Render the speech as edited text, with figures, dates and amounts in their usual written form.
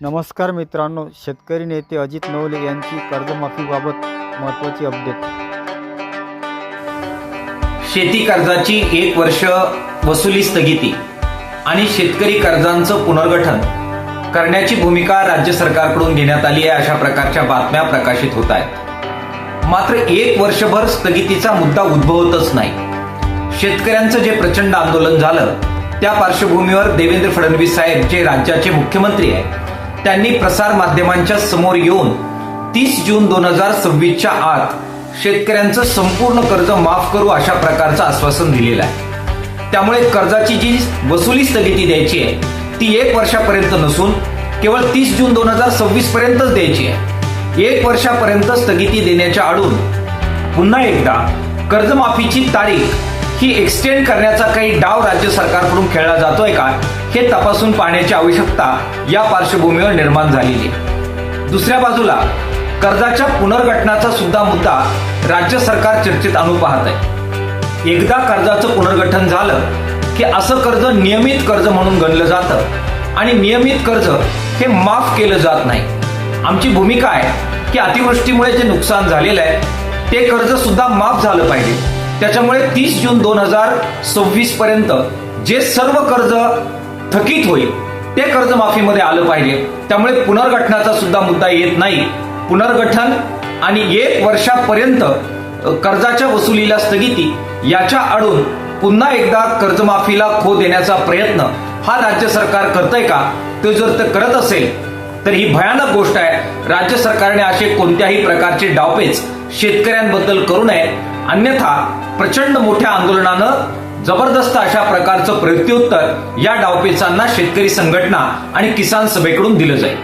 नमस्कार मित्रांनो, शेतकरी नेते अजित नवले यांची कर्जमाफीबाबत महत्त्वाची अपडेट. शेती कर्जाची 1 वर्ष वसुली स्थगिती आणि शेतकरी कर्जांचं पुनर्गठन करण्याची भूमिका राज्य सरकारकडून घेण्यात आली आहे, अशा प्रकारच्या बातम्या प्रकाशित होत आहेत. मात्र 1 वर्षभर स्थगितीचा मुद्दा उद्भवतच नाही. शेतकऱ्यांचं जे प्रचंड आंदोलन झालं त्या पार्श्वभूमीवर देवेंद्र फडणवीस साहेब, जे राज्याचे मुख्यमंत्री आहेत, त्यांनी प्रसार माध्यमांच्या समोर येऊन 30 जून 2026च्या आत शेतकऱ्यांचं संपूर्ण कर्ज माफ करू अशा प्रकारचं आश्वासन दिलेलं आहे. त्यामुळे कर्जाची जी वसुली स्थगिती द्यायची आहे ती 1 वर्षापर्यंत नसून केवळ 30 जून 2026 पर्यंतच द्यायची आहे. 1 वर्षापर्यंत स्थगिती देण्याच्या आडून पुन्हा एकदा कर्जमाफीची तारीख ही एक्सटेंड करण्याचा काही डाव राज्य सरकारकडून खेळला जातोय का, हे तपासून पाहण्याची आवश्यकता या पार्श्वभूमीवर निर्माण झालेली आहे. दुसऱ्या बाजूला कर्जाच्या पुनर्गठनाचा सुद्धा मुद्दा राज्य सरकार चर्चेत आणू पाहत आहे. एकदा कर्जाचं पुनर्गठन झालं की असं कर्ज नियमित कर्ज म्हणून गणलं जातं आणि नियमित कर्ज हे माफ केलं जात नाही. आमची भूमिका आहे की अतिवृष्टीमुळे जे नुकसान झालेलं आहे ते कर्ज सुद्धा माफ झालं पाहिजे. त्याच्यामुळे 30 जून 2026 पर्यंत जे सर्व कर्ज थकीत होईल ते कर्जमाफीमध्ये आलं पाहिजे. त्यामुळे पुनर्गठनाचा सुद्धा मुद्दा येत नाही. पुनर्गठन आणि 1 वर्षापर्यंत कर्जाच्या वसुलीला स्थगिती याच्या आडून पुन्हा एकदा कर्जमाफीला खो देण्याचा प्रयत्न हा राज्य सरकार करतंय का, ते जर ते करत असेल तर ही भयानक गोष्ट आहे. राज्य सरकारने असे कोणत्याही प्रकारचे डावपेच शेतकऱ्यांबद्दल करू नये, अन्यथा प्रचंड मोठ्या आंदोलनानं जबरदस्त अशा प्रकारचं प्रत्युत्तर या डावपेचांना शेतकरी संघटना आणि किसान सभेकडून दिलं जाईल.